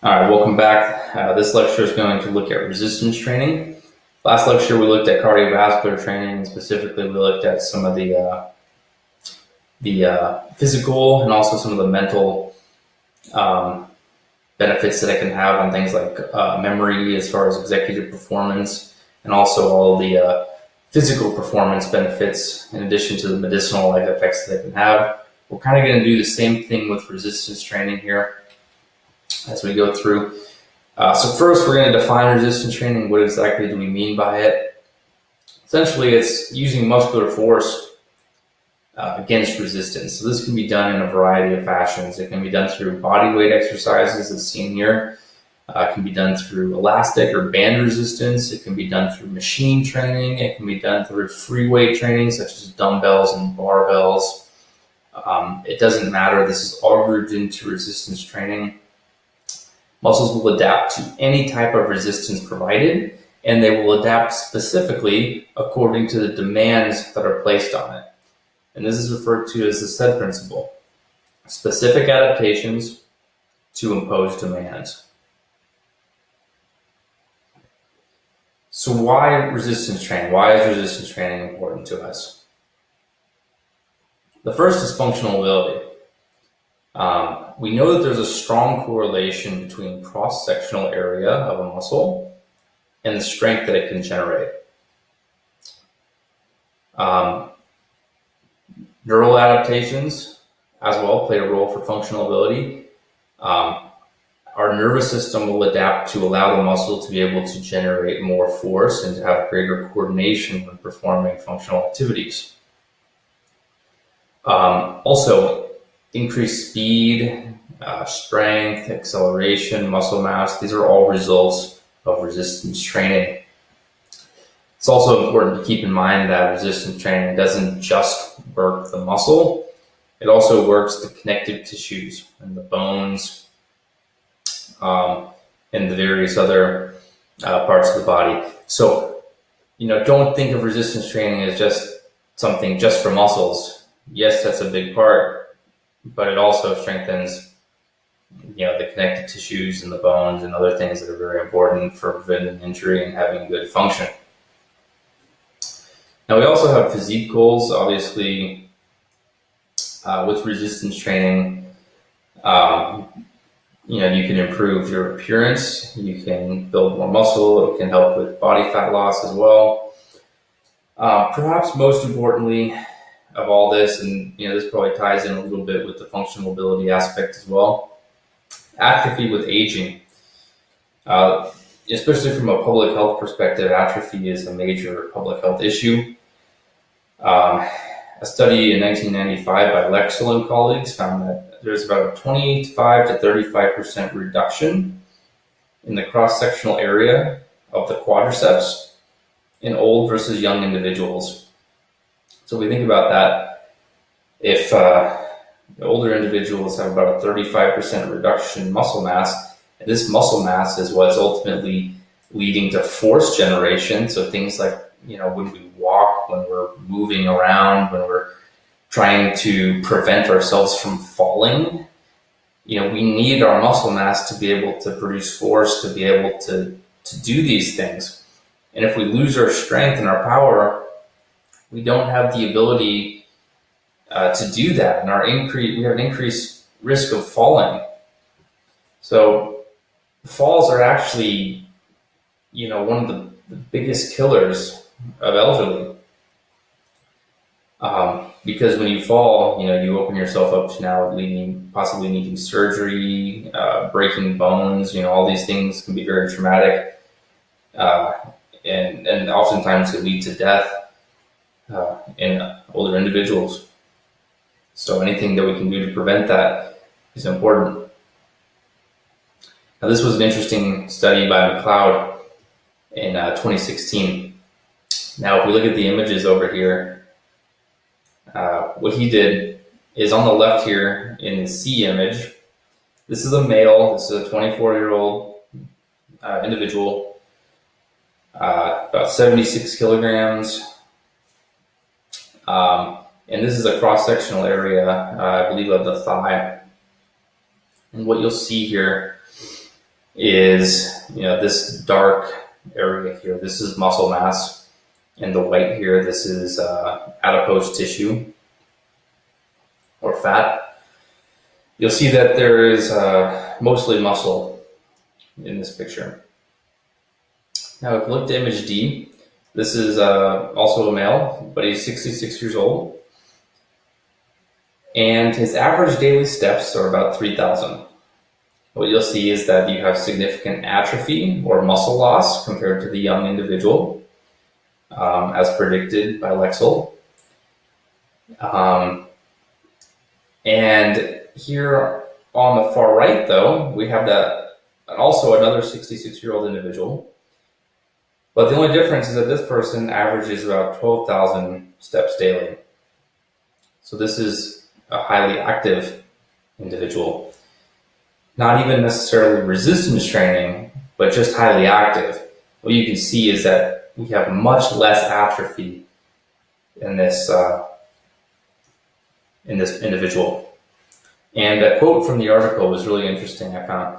All right, welcome back. This lecture is going to look at resistance training. Last lecture we looked at cardiovascular training, and specifically we looked at some of the physical and also some of the mental benefits that it can have on things like memory, as far as executive performance, and also all the physical performance benefits in addition to the medicinal effects that it can have. We're kind of going to do the same thing with resistance training here as we go through. So first, we're going to define resistance training. What exactly do we mean by it? Essentially, it's using muscular force against resistance. So this can be done in a variety of fashions. It can be done through body weight exercises, as seen here. It can be done through elastic or band resistance. It can be done through machine training. It can be done through free weight training, such as dumbbells and barbells. It doesn't matter. This is all grouped into resistance training. Muscles will adapt to any type of resistance provided, and they will adapt specifically according to the demands that are placed on it. And this is referred to as the SAID principle: specific adaptations to impose demands. So why resistance training? Why is resistance training important to us? The first is functional ability. We know that there's a strong correlation between cross-sectional area of a muscle and the strength that it can generate. Neural adaptations as well play a role for functional ability. Our nervous system will adapt to allow the muscle to be able to generate more force and to have greater coordination when performing functional activities. Also, increased speed, strength, acceleration, muscle mass, these are all results of resistance training. It's also important to keep in mind that resistance training doesn't just work the muscle, it also works the connective tissues and the bones and the various other parts of the body. So, don't think of resistance training as just something just for muscles. Yes, that's a big part, but it also strengthens the connective tissues and the bones and other things that are very important for preventing injury and having good function. Now, we also have physique goals. Obviously, with resistance training, you can improve your appearance, you can build more muscle, it can help with body fat loss as well. Perhaps most importantly of all this, and this probably ties in a little bit with the functional ability aspect as well, atrophy with aging. Especially from a public health perspective, atrophy is a major public health issue. A study in 1995 by Lexel and colleagues found that there's about a 25 to 35% reduction in the cross-sectional area of the quadriceps in old versus young individuals. So we think about that. If the older individuals have about a 35% reduction in muscle mass, and this muscle mass is what's ultimately leading to force generation. So things like, when we walk, when we're moving around, when we're trying to prevent ourselves from falling, we need our muscle mass to be able to produce force, to be able to do these things. And if we lose our strength and our power, we don't have the ability to do that, and we have an increased risk of falling. So falls are actually, one of the biggest killers of elderly, because when you fall, you open yourself up to now possibly needing surgery, breaking bones. All these things can be very traumatic, and oftentimes can lead to death in older individuals. So anything that we can do to prevent that is important. Now, this was an interesting study by McLeod in 2016. Now, if we look at the images over here, what he did is on the left here in the C image, this is a male, this is a 24-year-old individual, about 76 kilograms, and this is a cross-sectional area, I believe, of the thigh. And what you'll see here is, this dark area here. This is muscle mass, and the white here, this is adipose tissue or fat. You'll see that there is mostly muscle in this picture. Now, if you look at image D, this is also a male, but he's 66 years old. And his average daily steps are about 3,000. What you'll see is that you have significant atrophy or muscle loss compared to the young individual, as predicted by Lexel. And here on the far right, though, we have that also another 66-year-old individual. But the only difference is that this person averages about 12,000 steps daily. So this is a highly active individual. Not even necessarily resistance training, but just highly active. What you can see is that we have much less atrophy in this individual. And a quote from the article was really interesting, I found.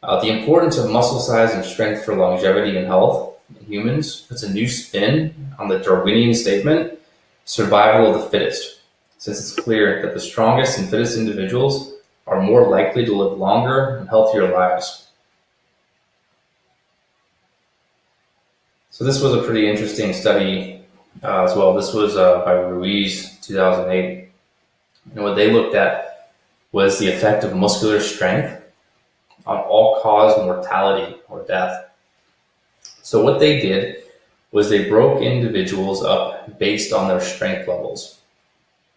The importance of muscle size and strength for longevity and health in humans puts a new spin on the Darwinian statement, survival of the fittest, since it's clear that the strongest and fittest individuals are more likely to live longer and healthier lives. So this was a pretty interesting study as well. This was by Ruiz, 2008. And what they looked at was the effect of muscular strength on all-cause mortality or death. So what they did was they broke individuals up based on their strength levels.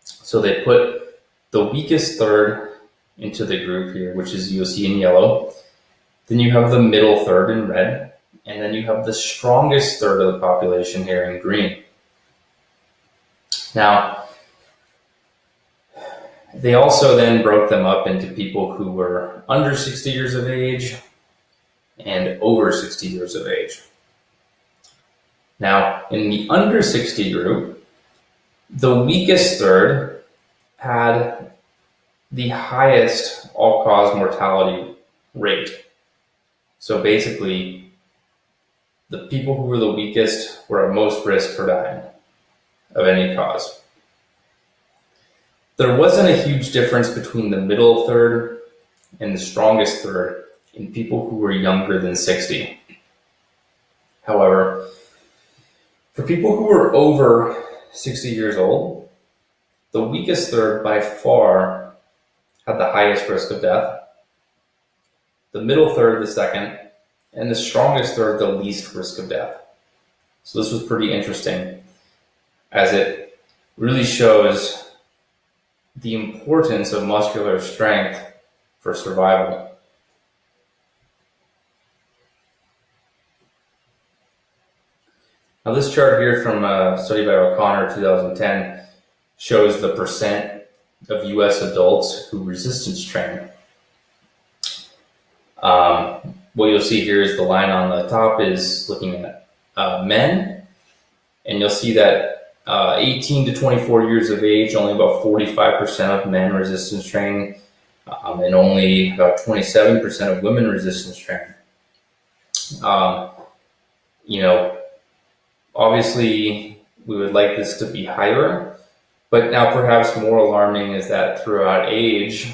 So they put the weakest third into the group here, which is you'll see in yellow. Then you have the middle third in red, and then you have the strongest third of the population here in green. Now, they also then broke them up into people who were under 60 years of age and over 60 years of age. Now, in the under 60 group, the weakest third had the highest all-cause mortality rate. So basically, the people who were the weakest were at most risk for dying of any cause. There wasn't a huge difference between the middle third and the strongest third in people who were younger than 60. However, for people who were over 60 years old, the weakest third by far had the highest risk of death, the middle third the second, and the strongest third the least risk of death. So this was pretty interesting, as it really shows the importance of muscular strength for survival. Now this chart here from a study by O'Connor 2010 shows the percent of US adults who resistance train. What you'll see here is the line on the top is looking at men, and you'll see that 18 to 24 years of age, only about 45% of men resistance train, and only about 27% of women resistance train. Obviously we would like this to be higher, but now perhaps more alarming is that throughout age,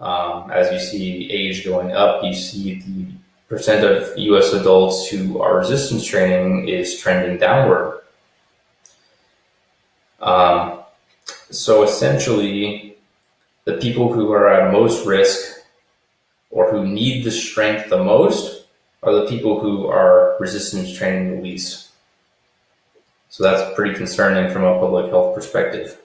as you see age going up, you see the percent of US adults who are resistance training is trending downward. So essentially, the people who are at most risk or who need the strength the most are the people who are resistance training the least. So that's pretty concerning from a public health perspective.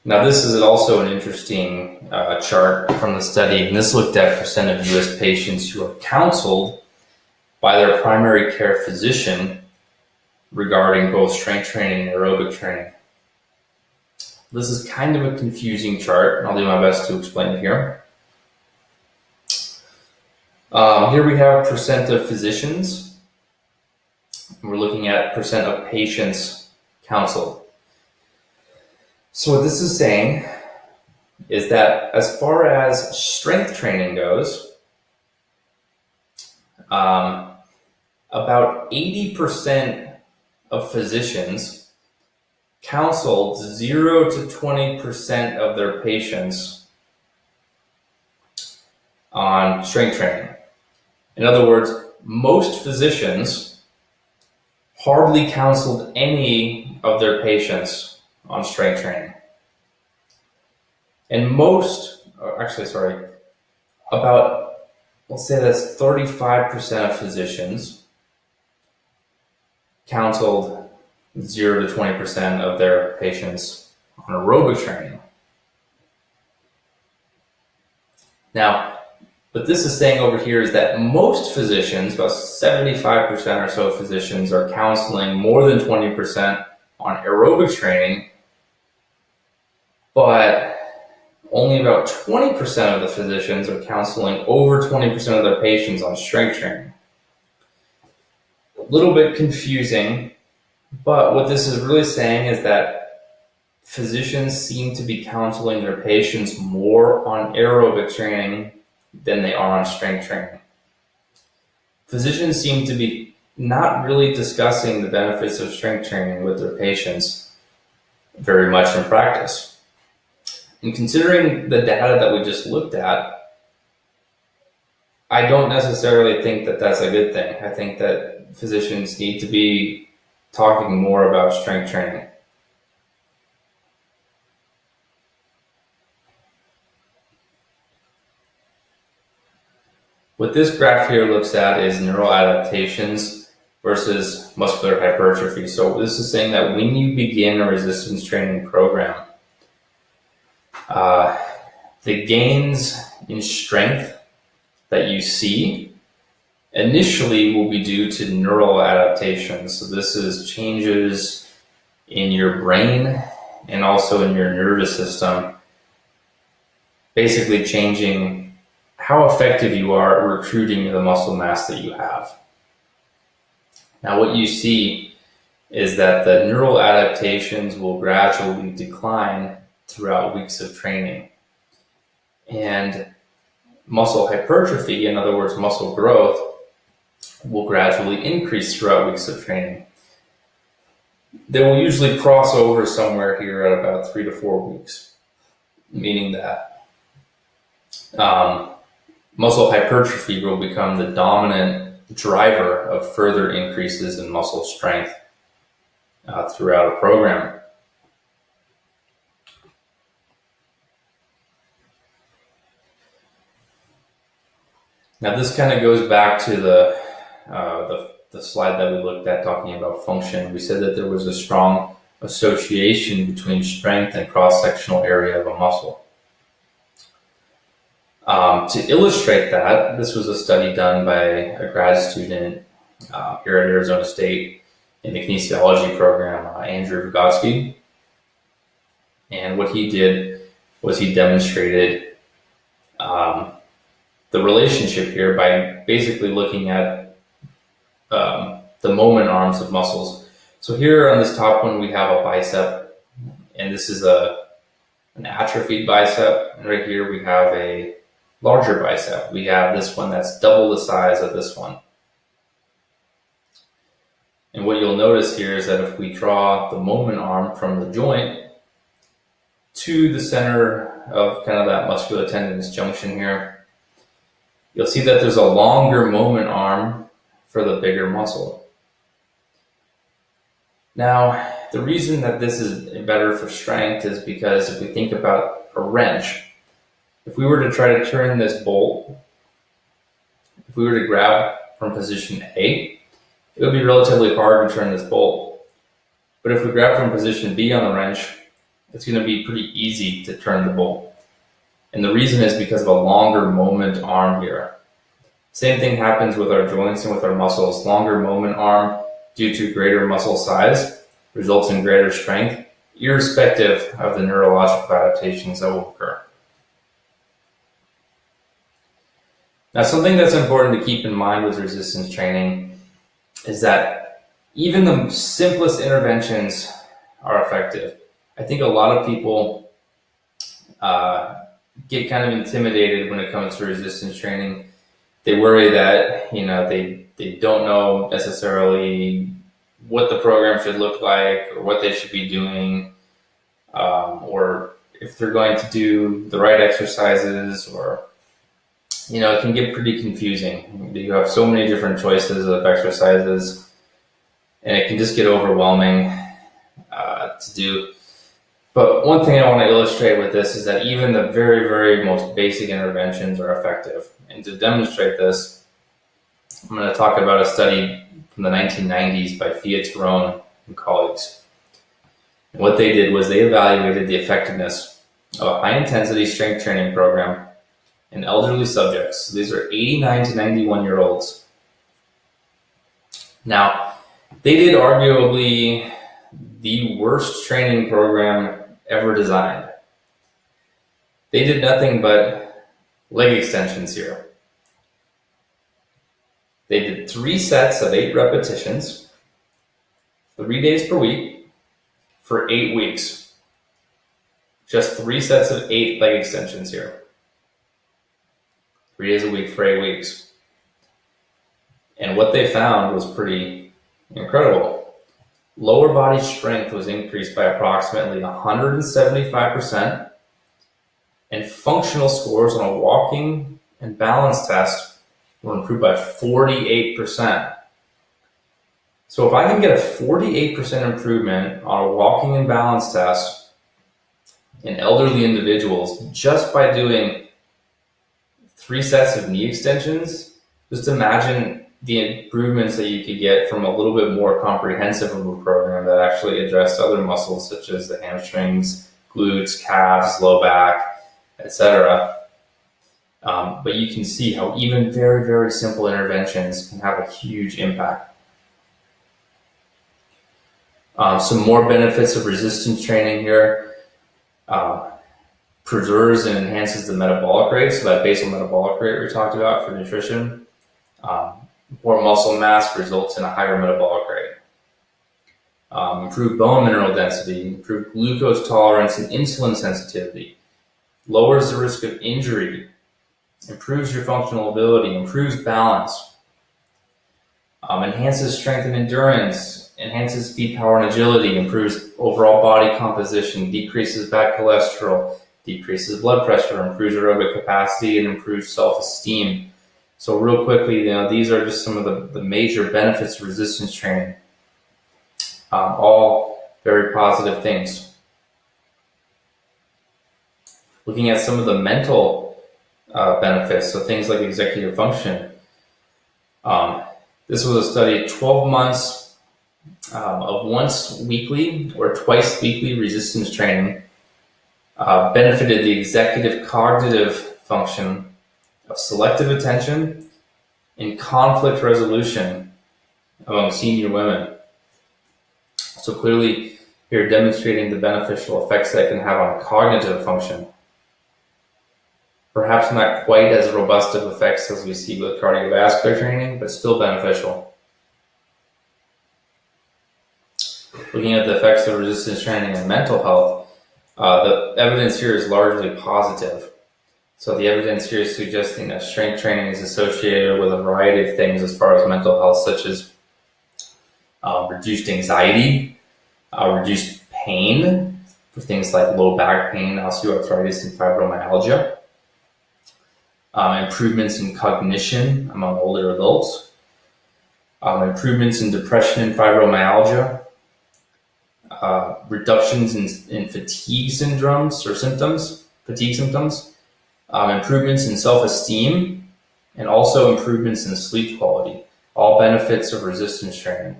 Now this is also an interesting chart from the study, and this looked at percent of US patients who are counseled by their primary care physician regarding both strength training and aerobic training. This is kind of a confusing chart, and I'll do my best to explain it here. Here we have percent of physicians. We're looking at percent of patients counseled. So what this is saying is that as far as strength training goes, about 80% of physicians counseled 0 to 20% of their patients on strength training. In other words, most physicians hardly counseled any of their patients on strength training. And about, let's say that's 35% of physicians counseled 0 to 20% of their patients on aerobic training. Now, what this is saying over here is that most physicians, about 75% or so of physicians, are counseling more than 20% on aerobic training, but only about 20% of the physicians are counseling over 20% of their patients on strength training. A little bit confusing, but what this is really saying is that physicians seem to be counseling their patients more on aerobic training than they are on strength training. Physicians seem to be not really discussing the benefits of strength training with their patients very much in practice. And considering the data that we just looked at, I don't necessarily think that that's a good thing. I think that physicians need to be talking more about strength training. What this graph here looks at is neural adaptations versus muscular hypertrophy. So this is saying that when you begin a resistance training program, the gains in strength that you see initially will be due to neural adaptations. So this is changes in your brain and also in your nervous system, basically changing how effective you are at recruiting the muscle mass that you have. Now, what you see is that the neural adaptations will gradually decline throughout weeks of training. And muscle hypertrophy, in other words, muscle growth, will gradually increase throughout weeks of training. They will usually cross over somewhere here at about 3 to 4 weeks, meaning that muscle hypertrophy will become the dominant driver of further increases in muscle strength throughout a program. Now this kind of goes back to the slide that we looked at talking about function. We said that there was a strong association between strength and cross-sectional area of a muscle. To illustrate that, this was a study done by a grad student here at Arizona State in the kinesiology program, Andrew Vygotsky. And what he did was he demonstrated the relationship here by basically looking at the moment arms of muscles. So here on this top one, we have a bicep, and this is an atrophied bicep. And right here, we have a larger bicep. We have this one that's double the size of this one. And what you'll notice here is that if we draw the moment arm from the joint to the center of kind of that muscular tendinous junction here, you'll see that there's a longer moment arm for the bigger muscle. Now, the reason that this is better for strength is because if we think about a wrench, if we were to try to turn this bolt, if we were to grab from position A, it would be relatively hard to turn this bolt. But if we grab from position B on the wrench, it's going to be pretty easy to turn the bolt. And the reason is because of a longer moment arm here. Same thing happens with our joints and with our muscles. Longer moment arm due to greater muscle size results in greater strength, irrespective of the neurological adaptations that will occur. Now, something that's important to keep in mind with resistance training is that even the simplest interventions are effective. I think a lot of people get kind of intimidated when it comes to resistance training. They worry that, they don't know necessarily what the program should look like or what they should be doing, or if they're going to do the right exercises, or, it can get pretty confusing. You have so many different choices of exercises, and it can just get overwhelming to do. But one thing I want to illustrate with this is that even the very, very most basic interventions are effective. And to demonstrate this, I'm going to talk about a study from the 1990s by Fiat-Tarrone and colleagues. And what they did was they evaluated the effectiveness of a high-intensity strength training program in elderly subjects. So these are 89 to 91-year-olds. Now, they did arguably the worst training program ever designed. They did nothing but leg extensions here. They did 3 sets of 8 repetitions, 3 days per week, for 8 weeks. Just 3 sets of 8 leg extensions here. 3 days a week for 8 weeks. And what they found was pretty incredible. Lower body strength was increased by approximately 175%, and functional scores on a walking and balance test were improved by 48%. So if I can get a 48% improvement on a walking and balance test in elderly individuals just by doing 3 sets of knee extensions, just imagine the improvements that you could get from a little bit more comprehensive of a program that actually addressed other muscles such as the hamstrings, glutes, calves, low back, etc. But you can see how even very, very simple interventions can have a huge impact. Some more benefits of resistance training here. Preserves and enhances the metabolic rate, so that basal metabolic rate we talked about for nutrition. More muscle mass results in a higher metabolic rate. Improved bone mineral density, improved glucose tolerance and insulin sensitivity, lowers the risk of injury, improves your functional ability, improves balance, enhances strength and endurance, enhances speed, power, and agility, improves overall body composition, decreases bad cholesterol, decreases blood pressure, improves aerobic capacity, and improves self-esteem. So real quickly, these are just some of the major benefits of resistance training. All very positive things. Looking at some of the mental benefits, so things like executive function. This was a study, 12 months of once weekly or twice weekly resistance training benefited the executive cognitive function of selective attention and conflict resolution among senior women. So clearly, here demonstrating the beneficial effects that it can have on cognitive function. Perhaps not quite as robust of effects as we see with cardiovascular training, but still beneficial. Looking at the effects of resistance training on mental health, the evidence here is largely positive. So the evidence here is suggesting that strength training is associated with a variety of things as far as mental health, such as reduced anxiety, reduced pain for things like low back pain, osteoarthritis, and fibromyalgia, improvements in cognition among older adults, improvements in depression and fibromyalgia, reductions in fatigue syndromes or fatigue symptoms, improvements in self-esteem, and also improvements in sleep quality, all benefits of resistance training.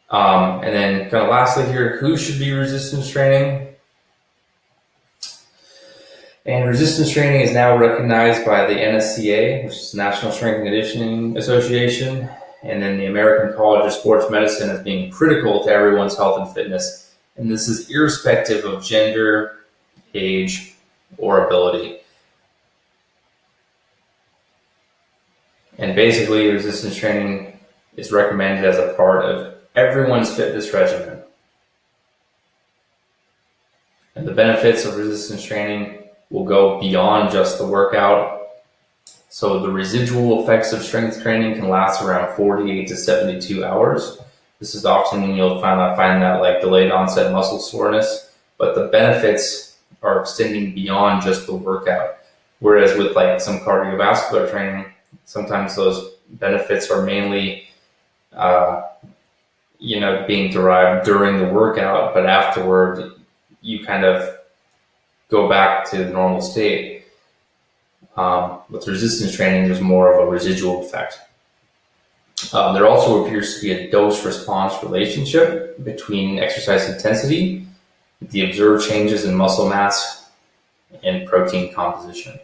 And then kind of lastly here, who should be resistance training? And resistance training is now recognized by the NSCA, which is the National Strength and Conditioning Association, and then the American College of Sports Medicine as being critical to everyone's health and fitness. And this is irrespective of gender, age, or ability. And basically, resistance training is recommended as a part of everyone's fitness regimen. And the benefits of resistance training will go beyond just the workout. So the residual effects of strength training can last around 48 to 72 hours. This is often when you'll find that like delayed onset muscle soreness, but the benefits are extending beyond just the workout. Whereas with like some cardiovascular training, sometimes those benefits are mainly, being derived during the workout, but afterward you kind of go back to the normal state. With resistance training, there's more of a residual effect. There also appears to be a dose-response relationship between exercise intensity, the observed changes in muscle mass, and protein composition.